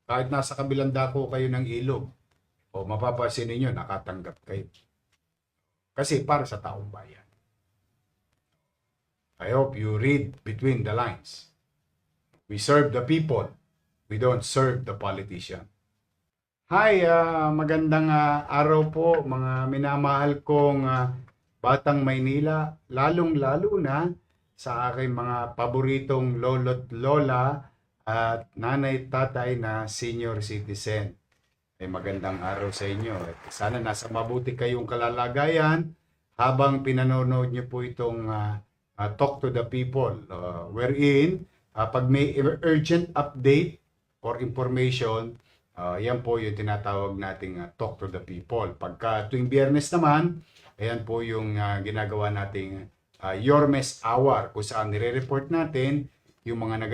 Kahit nasa kabilang dako kayo ng ilog, o mapapansin ninyo, nakatanggap kayo. Kasi para sa taong bayan. I hope you read between the lines. We serve the people. We don't serve the politician. Hi, magandang araw po mga minamahal kong Batang Maynila, lalong-lalo na sa aking mga paboritong lolo't lola at nanay-tatay na senior citizen. Ay magandang araw sa inyo. At sana nasa mabuti kayong kalalagayan habang pinanonood niyo po itong Talk to the People, wherein pag may urgent update or information, yan po yung tinatawag nating Talk to the People. Pagka tuwing Biyernes naman, ayan po yung ginagawa nating Yormes Hour, kung saan nire-report natin yung mga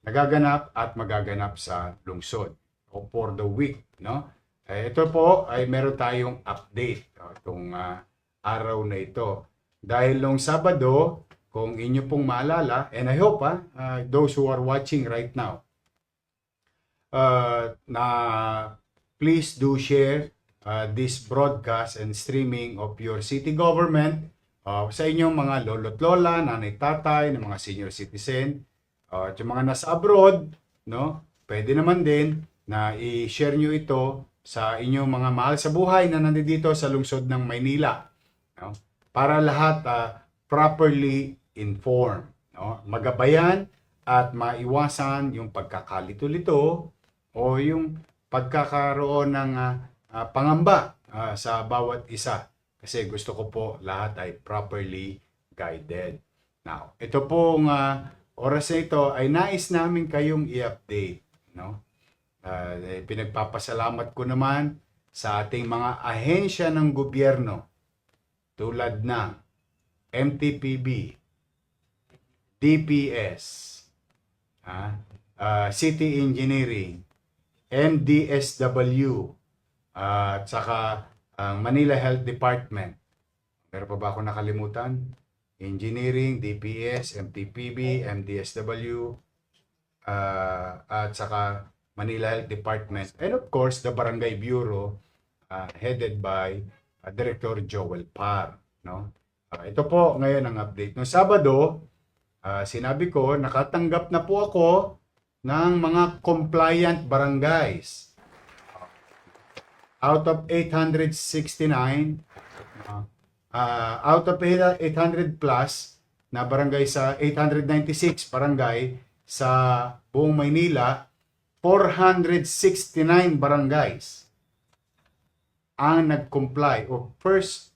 nagaganap at magaganap sa lungsod o for the week, no? Ito po ay meron tayong update itong araw na ito. Dahil nung Sabado, kung inyo pong maalala, and I hope those who are watching right now, na please do share this broadcast and streaming of your city government sa inyong mga lolo't lola, nanay-tatay, ng mga senior citizen, at yung mga nasa abroad, no? Pwede naman din na i-share nyo ito sa inyong mga mahal sa buhay na nandito sa lungsod ng Maynila, no? Para lahat properly informed, no? Magabayan at maiwasan yung pagkakalito-lito o yung pagkakaroon ng pangamba sa bawat isa. Kasi gusto ko po lahat ay properly guided. Now, ito pong oras na ito ay nais namin kayong i-update, no? Pinagpapasalamat ko naman sa ating mga ahensya ng gobyerno tulad ng MTPB, DPS, City Engineering, MDSW, at saka ang Manila Health Department. Meron pa ba ako nakalimutan? Engineering, DPS, MTPB, MDSW, at saka Manila Health Department. And of course, the Barangay Bureau, headed by Director Joel Par, no? Ito po ngayon ang update. Noong Sabado, sinabi ko, nakatanggap na po ako ng mga compliant barangays. Out of 869, out of 800 plus na barangay sa 896 barangay sa buong Maynila, 469 barangays ang nag-comply o first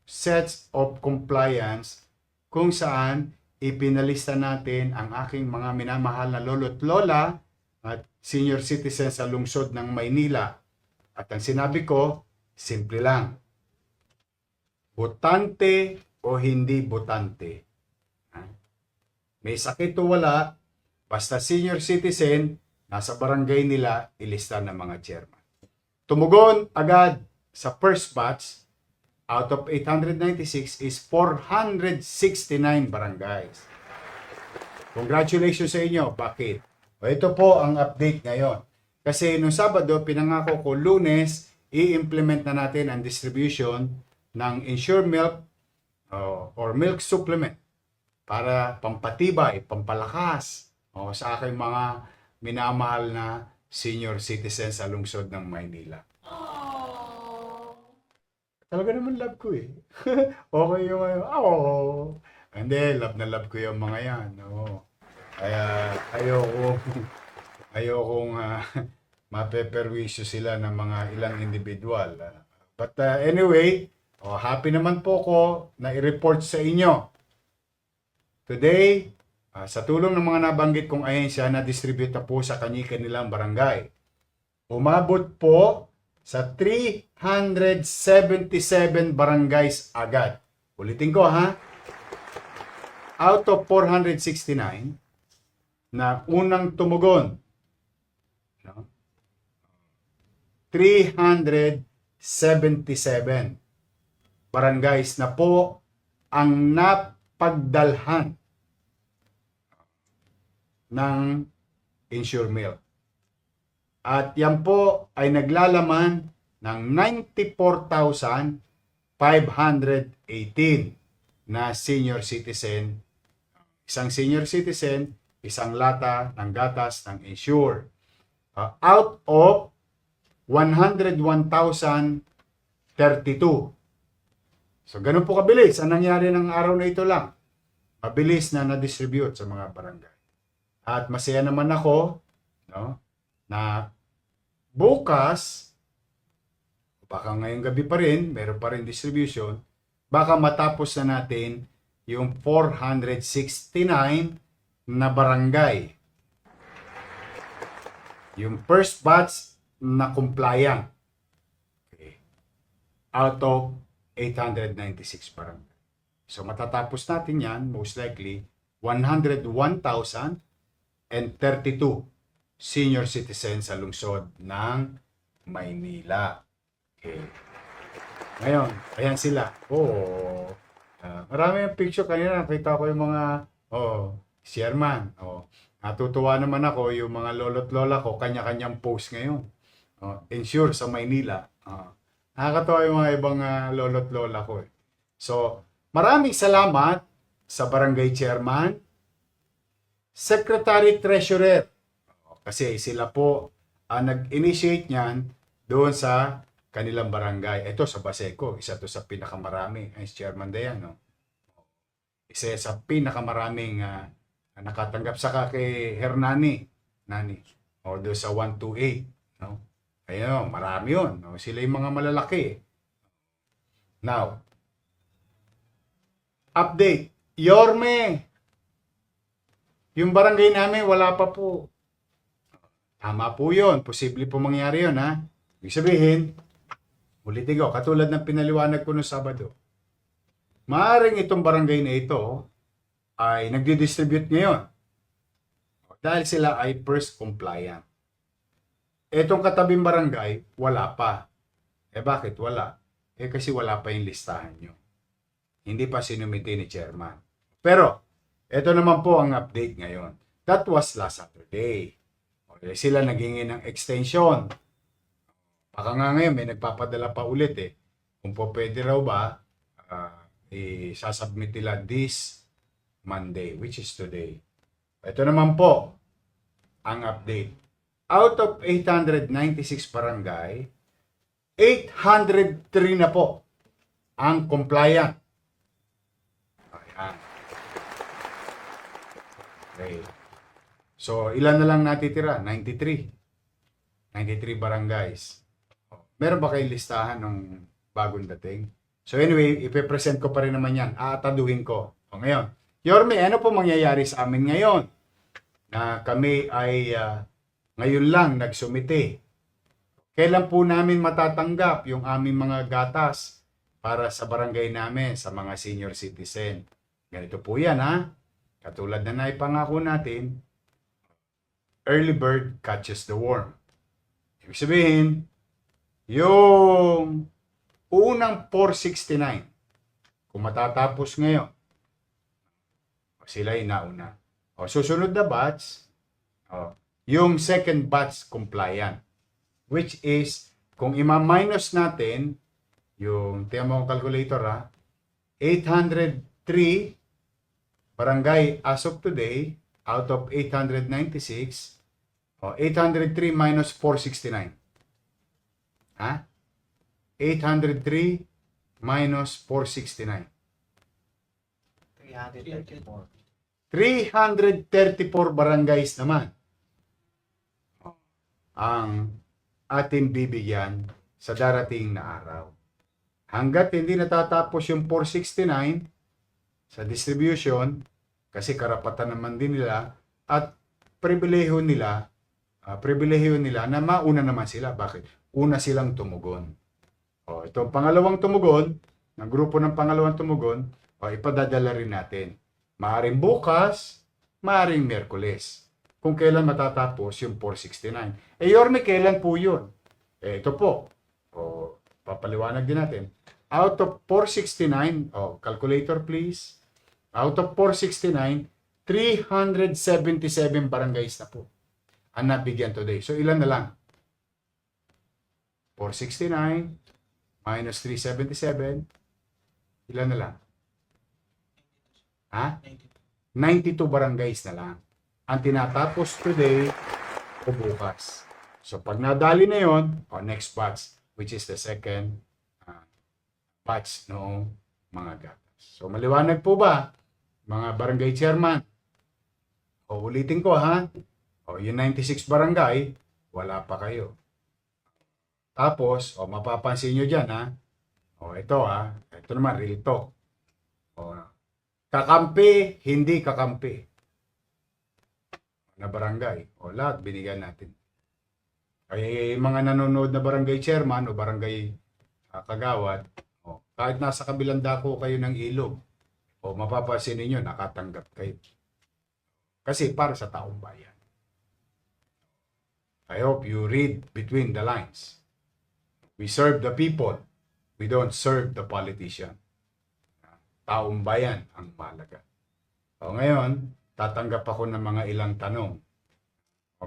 sets of compliance kung saan ipinalista natin ang aking mga minamahal na lolo't lola at senior citizen sa lungsod ng Maynila. At ang sinabi ko, simple lang. Botante o hindi botante. May sakit o wala, basta senior citizen, nasa barangay nila, ilista ng mga chairman. Tumugon agad sa first batch, out of 896 is 469 barangays. Congratulations sa inyo. Bakit? Ito po ang update ngayon. Kasi nung Sabado, pinangako ko Lunes, i-implement na natin ang distribution ng Ensure Milk or milk supplement para pampatibay, pampalakas sa aking mga minamahal na senior citizens sa lungsod ng Maynila. Talaga naman love ko eh. Okay yung Hindi, love na love ko yung mga yan. Kaya ayokong mapeperwisyo sila ng mga ilang individual. But anyway, happy naman po ko na i-report sa inyo. Today, sa tulong ng mga nabanggit kong ahensya na distribute na po sa kanilang barangay, umabot po sa 377 barangays agad. Ulitin ko out of 469 na unang tumugon, 377 barangays na po ang napagdalhan ng Ensure Milk. At yan po ay naglalaman ng 94,518 na senior citizen. Isang senior citizen, isang lata ng gatas ng Ensure. Out of 101,032. So, ganun po kabilis. Ang nangyari ng araw na ito lang. Mabilis na na-distribute sa mga barangay. At masaya naman ako, no, na bukas, baka ngayong gabi pa rin, meron pa rin distribution, baka matapos na natin yung 469 na barangay. Yung first batch na compliant. Okay. Out of 896 barangay. So matatapos natin yan, most likely, 101,032 senior citizens sa lungsod ng Maynila. Okay. Ngayon, ayan sila. Marami yung picture kanina. Nakita ko yung mga, chairman. Natutuwa naman ako yung mga lolo't lola ko, kanya-kanyang post ngayon. Ensure sa Maynila. Nakakatawa yung mga ibang lolo't lola ko. So, maraming salamat sa barangay chairman, secretary treasurer. Kasi sila po nag-initiate niyan doon sa kanilang barangay. Ito sa Baseco, isa to sa pinakamarami. Ay, Chairman Dayan, no? Isa sa pinakamaraming nakatanggap. Saka kay Hernani, o doon sa 128. No? Ayun, marami yun. No? Sila yung mga malalaki. Now, update. Yorme, yung barangay namin, wala pa po. Tama po yun. Posible po mangyari yun, ha? Ibig sabihin, ulitin ko, katulad ng pinaliwanag ko noong Sabado, maaaring itong barangay na ito ay nagdi-distribute ngayon dahil sila ay first compliant. Itong katabing barangay, wala pa. Bakit wala? Kasi wala pa yung listahan nyo. Hindi pa sinumite ni chairman. Pero, ito naman po ang update ngayon. That was last Saturday. Sila naghingi ng extension. Baka nga ngayon may nagpapadala pa ulit Kung po pwede raw ba, isasubmit nila this Monday, which is today. Ito naman po ang update. Out of 896 barangay, 803 na po ang compliant. Ayan. Okay. So, ilan na lang natitira? 93. 93 barangays. Meron ba kayong listahan ng bagong dating? So anyway, ipipresent ko pa rin naman yan. Aataduhin ko. Ngayon, Yorme, ano po mangyayari sa amin ngayon? Na kami ay ngayon lang nagsumite. Kailan po namin matatanggap yung aming mga gatas para sa barangay namin, sa mga senior citizen? Ganito po yan, ha? Katulad na naipangako natin, early bird catches the worm. Ibig sabihin, yung unang 469, kung matatapos ngayon, sila ay nauna. Susunod na batch, yung second batch compliant, which is, kung ima-minus natin, yung, tiyan mo ang calculator, 803 barangay as of today, out of 896, 803 minus 469. 803 minus 469. 334 barangays naman ang atin bibigyan sa darating na araw. Hanggat hindi natatapos yung 469 sa distribution, kasi karapatan naman din nila at pribilehiyo nila na mauna naman sila. Bakit? Una silang tumugon. Itong pangalawang tumugon, ng grupo ng pangalawang tumugon, ipadadala rin natin. Maaring bukas, maaring Miyerkules. Kung kailan matatapos yung 469. Yorme, kailan po yun? Ito po. Papaliwanag din natin. Out of 469, calculator please. Out of 469, 377 barangays na po ang nabigyan today. So ilan na lang? 469 minus 377. Ilan na lang? Ha? 92 barangays na lang ang tinatapos today o bukas. So, pag nadali na yon, next batch, which is the second batch noong mga gatas. So, maliwanag po ba, mga barangay chairman? O, ulitin ko ha. O, yung 96 barangay, wala pa kayo. Tapos, mapapansin nyo dyan ha. O, ito ha. Ito naman, real talk. O, kakampi, hindi kakampi na barangay. O, lahat binigyan natin. Kaya yung mga nanonood na barangay chairman o barangay kagawad, kahit nasa kabilang dako kayo ng ilog, mapapansin ninyo, nakatanggap kayo. Kasi para sa taong bayan. I hope you read between the lines. We serve the people. We don't serve the politician. Taong bayan ang mahalaga. Ngayon, tatanggap ako ng mga ilang tanong.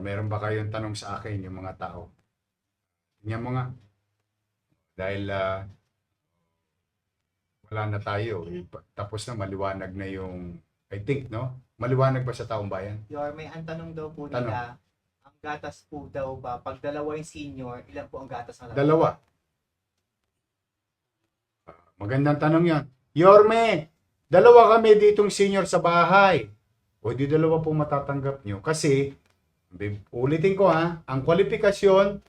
Meron ba kayong tanong sa akin, yung mga tao? Tingnan mo nga. Dahil wala na tayo. Tapos na, maliwanag na yung, I think, no? Maliwanag ba sa taong bayan? Yorme, ang tanong daw po nila, ang gatas po daw ba, pag dalawa yung senior, ilan po ang gatas na Dalawa. Magandang tanong yan. Yorme, dalawa kami ditong senior sa bahay. O di dalawa po matatanggap nyo. Kasi, ulitin ko ha, ang kwalifikasyon,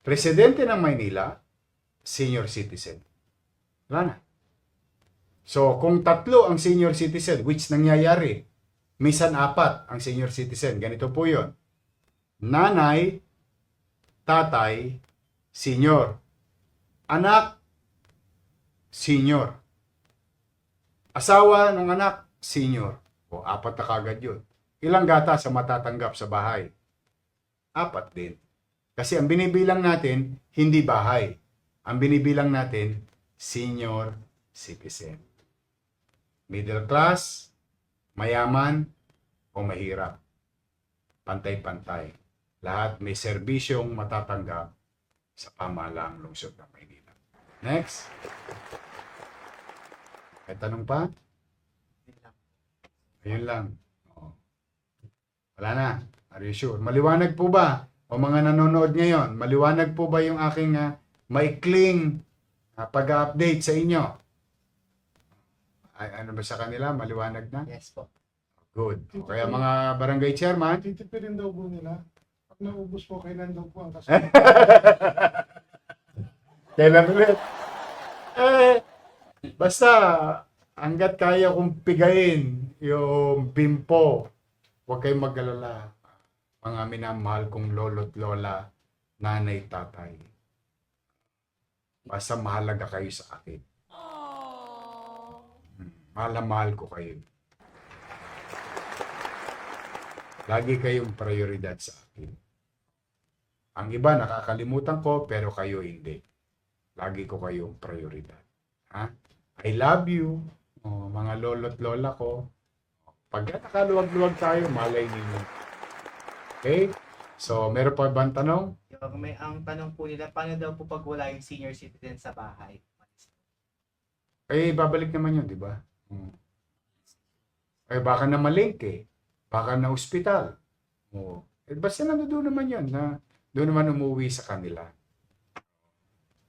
residente ng Maynila, senior citizen. Wala na. So, kung tatlo ang senior citizen, which nangyayari, minsan 4 ang senior citizen. Ganito po yun. Nanay, tatay, senior. Anak, senior. Asawa ng anak, senior. O, 4 na kagad yun. Ilang gatas ang matatanggap sa bahay? 4 din. Kasi ang binibilang natin, hindi bahay. Ang binibilang natin, senior citizen. Middle class, mayaman, o mahirap. Pantay-pantay. Lahat may serbisyong matatanggap sa pamahalaang lungsod ng Maynila. Next. May tanong pa? Ayun lang. Wala na. Are you sure? Maliwanag po ba? O mga nanonood ngayon, maliwanag po ba yung aking maikling pag-update sa inyo? Ano ba sa kanila? Maliwanag na? Yes po. Good. O kaya mga barangay chairman, Titipirin daw po nila. Pag naubos po, kailan daw po ang kailan ulit? Basta, hanggat kaya kong pigayin yung bimpo, huwag kayong mag-alala. Mga minamahal kong lolo't lola, nanay, tatay. Basta mahalaga kayo sa akin. Mahal ko kayo. Lagi kayong prioridad sa akin. Ang iba nakakalimutan ko, pero kayo hindi. Lagi ko kayong prioridad. Ha? I love you, mga lolo't lola ko. Pag nakaluwag-luwag tayo, malay ninyo. Okay? So, meron pa bang tanong? Yorme, ang tanong po nila, paano daw po pag wala yung senior citizen sa bahay? Babalik naman yun, di ba? Baka na malengke. Baka na ospital. Basta nandoon naman yun na doon naman umuwi sa kanila.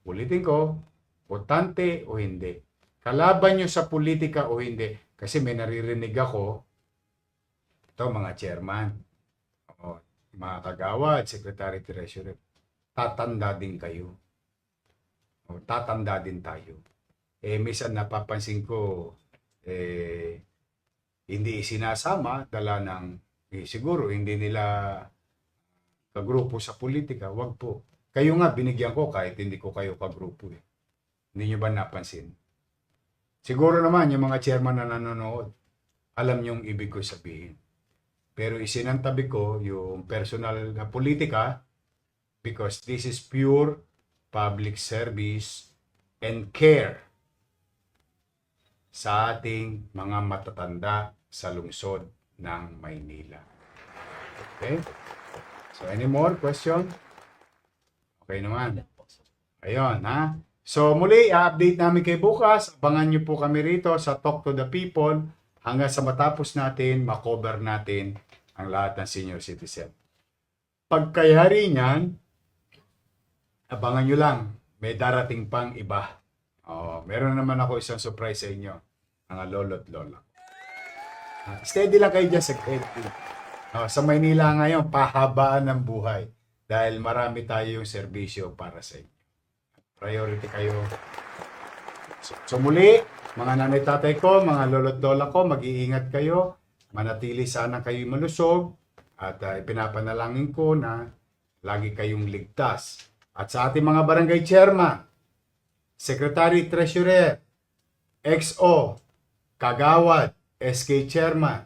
Ulitin ko, botante o hindi. Kalaban nyo sa politika o hindi. Kasi may naririnig ako, ito mga chairman, mga kagawad, secretary treasurer, tatanda din kayo. Tatanda din tayo. Minsan napapansin ko, hindi sinasama, dala ng, siguro hindi nila kagrupo sa politika, wag po. Kayo nga, binigyan ko kahit hindi ko kayo kagrupo. Hindi nyo ba napansin? Siguro naman, yung mga chairman na nanonood, alam nyo yung ibig ko sabihin. Pero isinantabi ko yung personal na politika because this is pure public service and care sa ating mga matatanda sa lungsod ng Maynila. Okay? So, any more question? Okay naman. Ayun, ha? So, muli, i-update namin kayo bukas. Abangan nyo po kami rito sa Talk to the People hanggang sa matapos natin, makover natin ang lahat ng senior citizen. Pagkayari niyan, abangan nyo lang, may darating pang iba. Meron naman ako isang surprise sa inyo, mga lolo't lola. Steady lang kayo dyan sa steady. Sa Maynila ngayon, pahabaan ng buhay dahil marami tayong serbisyo para sa inyo. Priority kayo. So muli, mga nanay tatay ko, mga lolo't lola ko, mag-iingat kayo. Manatili sana kayo malusog. At ipinapanalangin ko na lagi kayong ligtas. At sa ating mga barangay chairman, secretary treasurer, XO, kagawad, SK chairman,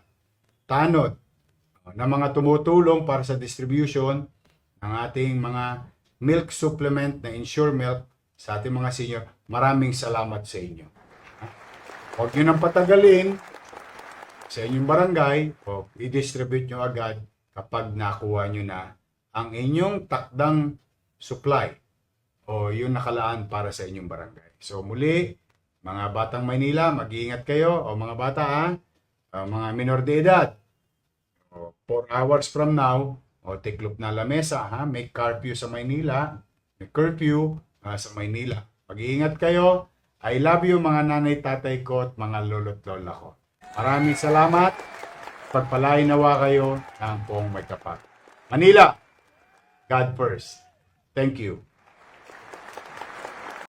tanod, na mga tumutulong para sa distribution ng ating mga milk supplement na Ensure Milk sa ating mga senior. Maraming salamat sa inyo. Huwag nyo nang patagalin sa inyong barangay o i-distribute nyo agad kapag nakuha nyo na ang inyong takdang supply o yung nakalaan para sa inyong barangay. So muli, mga batang Maynila, mag-iingat kayo o mga bata mga minor de edad. 4 hours from now, tiklop na lamesa, may curfew sa Maynila, may curfew sa Maynila. Mag-iingat kayo. I love you mga nanay, tatay ko at mga lolo't lola ko. Maraming salamat. Pagpalain nawa kayo ng buong may kapal. Manila, God first. Thank you.